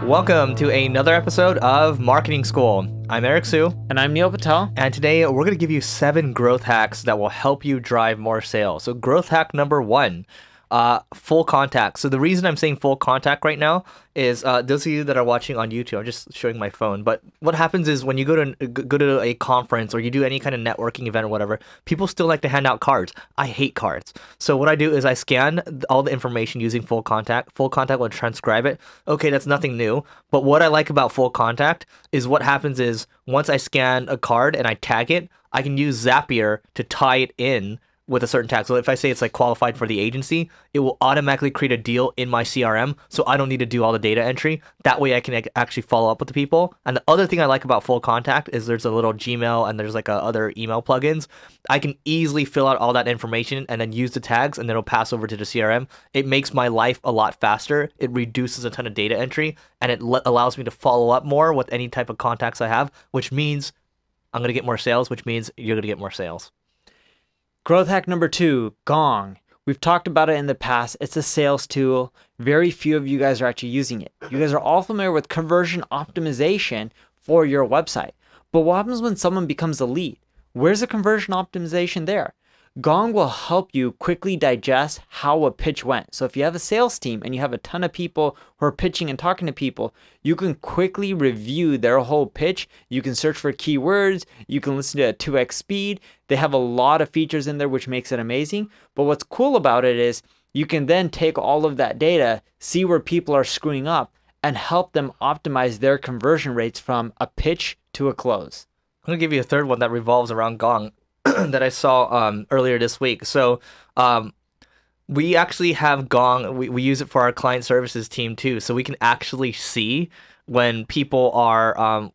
Welcome to another episode of Marketing School. I'm Eric Su. And I'm Neil Patel. And today we're going to give you 7 growth hacks that will help you drive more sales. So growth hack number 1, full contact. So the reason I'm saying full contact right now is those of you that are watching on YouTube, I'm just showing my phone. But what happens is when you go to a conference or you do any kind of networking event or whatever, people still like to hand out cards. I hate cards. So what I do is I scan all the information using full contact. Full contact will transcribe it. Okay, that's nothing new. But what I like about full contact is what happens is once I scan a card and I tag it, I can use Zapier to tie it in with a certain tag. So if I say it's like qualified for the agency, it will automatically create a deal in my CRM. So I don't need to do all the data entry. That way I can actually follow up with the people. And the other thing I like about full contact is there's a little Gmail and there's like other email plugins. I can easily fill out all that information and then use the tags and then it'll pass over to the CRM. It makes my life a lot faster. It reduces a ton of data entry and it allows me to follow up more with any type of contacts I have, which means I'm going to get more sales, which means you're going to get more sales. Growth hack number 2, Gong. We've talked about it in the past. It's a sales tool. Very few of you guys are actually using it. You guys are all familiar with conversion optimization for your website. But what happens when someone becomes a lead? Where's the conversion optimization there? Gong will help you quickly digest how a pitch went. So if you have a sales team and you have a ton of people who are pitching and talking to people, you can quickly review their whole pitch. You can search for keywords. You can listen to a 2x speed. They have a lot of features in there, which makes it amazing. But what's cool about it is you can then take all of that data, see where people are screwing up, and help them optimize their conversion rates from a pitch to a close. I'm going to give you a third one that revolves around Gong that I saw earlier this week. So we actually have Gong. We use it for our client services team too. So we can actually see when people are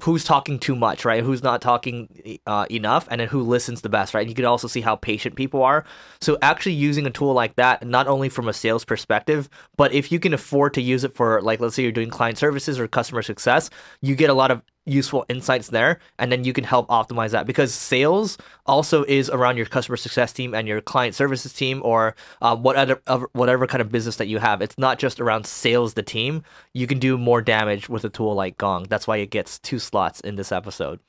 who's talking too much, right? Who's not talking enough, and then who listens the best, right? You can also see how patient people are. So actually using a tool like that, not only from a sales perspective, but if you can afford to use it for, like, let's say you're doing client services or customer success, you get a lot of useful insights there, and then you can help optimize that, because sales also is around your customer success team and your client services team, or whatever kind of business that you have. It's not just around sales, the team. You can do more damage with a tool like Gong. That's why it gets 2 slots in this episode.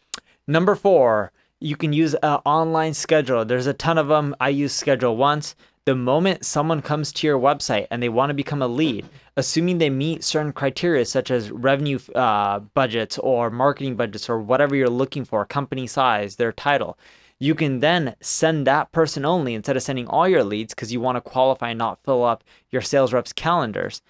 Number 4, you can use an online scheduler. There's a ton of them. I use Schedule Once. The moment someone comes to your website and they want to become a lead, assuming they meet certain criteria such as revenue budgets or marketing budgets or whatever you're looking for, company size, their title, you can then send that person only instead of sending all your leads, because you want to qualify and not fill up your sales reps' calendars.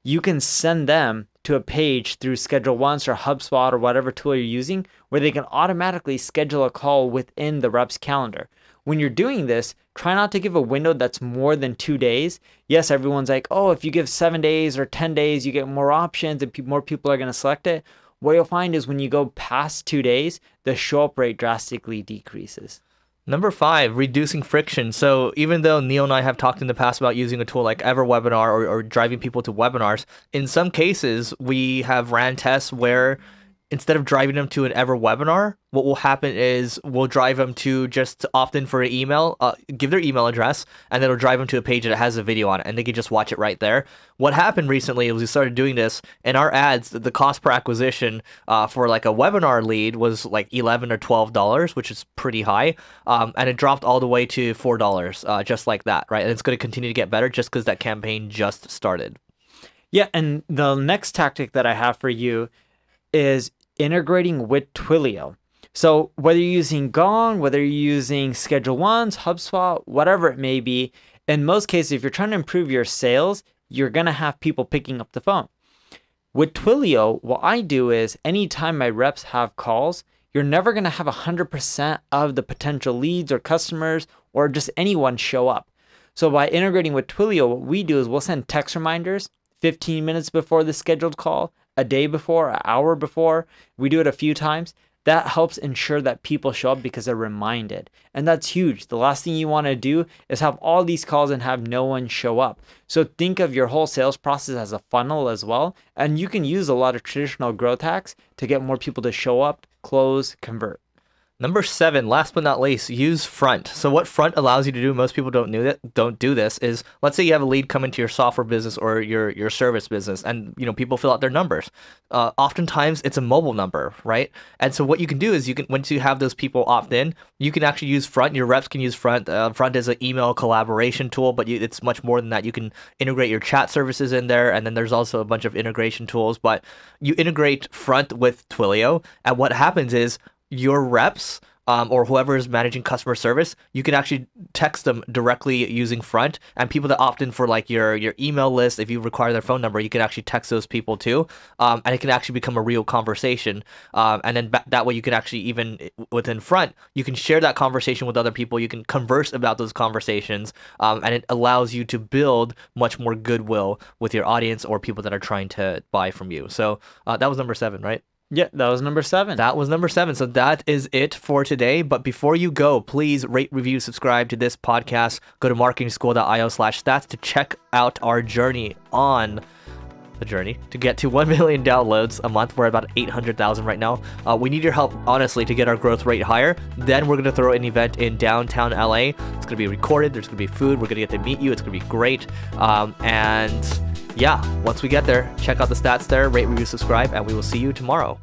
You can send them to a page through Schedule Once or HubSpot or whatever tool you're using, where they can automatically schedule a call within the rep's calendar. When you're doing this, try not to give a window that's more than 2 days. Yes, everyone's like, oh, if you give 7 days or 10 days, you get more options and more people are going to select it. What you'll find is when you go past 2 days, the show-up rate drastically decreases. Number 5, reducing friction. So even though Neil and I have talked in the past about using a tool like EverWebinar or driving people to webinars, in some cases, we have ran tests where instead of driving them to an EverWebinar, what will happen is we'll drive them to just opt in for an email, give their email address, and then it'll drive them to a page that has a video on it, and they can just watch it right there. What happened recently is we started doing this, and our ads, the cost per acquisition for like a webinar lead was like $11 or $12, which is pretty high, and it dropped all the way to $4, just like that, right? And it's going to continue to get better just because that campaign just started. Yeah, and the next tactic that I have for you is integrating with Twilio. So whether you're using Gong, whether you're using Schedule Once, HubSpot, whatever it may be, in most cases, if you're trying to improve your sales, you're going to have people picking up the phone. With Twilio, what I do is anytime my reps have calls, you're never going to have 100% of the potential leads or customers or just anyone show up. So by integrating with Twilio, what we do is we'll send text reminders 15 minutes before the scheduled call, a day before, an hour before. We do it a few times. That helps ensure that people show up because they're reminded. And that's huge. The last thing you want to do is have all these calls and have no one show up. So think of your whole sales process as a funnel as well. And you can use a lot of traditional growth hacks to get more people to show up, close, convert. Number 7, last but not least, use Front. So what Front allows you to do, most people don't do this, is let's say you have a lead come into your software business or your service business, and people fill out their numbers. Oftentimes it's a mobile number, right? And so what you can do is once you have those people opt in, you can actually use Front. Your reps can use Front. Front is an email collaboration tool, but it's much more than that. You can integrate your chat services in there, and then there's also a bunch of integration tools. But you integrate Front with Twilio, and what happens is your reps or whoever is managing customer service, you can actually text them directly using Front, and people that opt in for like your email list, if you require their phone number, you can actually text those people too, and it can actually become a real conversation, and then that way you can actually, even within Front, you can share that conversation with other people, you can converse about those conversations, and it allows you to build much more goodwill with your audience or people that are trying to buy from you. So that was number 7, right? Yeah, that was number 7. That was number 7. So that is it for today. But before you go, please rate, review, subscribe to this podcast. Go to marketingschool.io/stats to check out our journey on the journey to get to 1 million downloads a month. We're at about 800,000 right now. We need your help, honestly, to get our growth rate higher. Then we're going to throw an event in downtown LA. It's going to be recorded. There's going to be food. We're going to get to meet you. It's going to be great. And yeah, once we get there, check out the stats there, rate, review, subscribe, and we will see you tomorrow.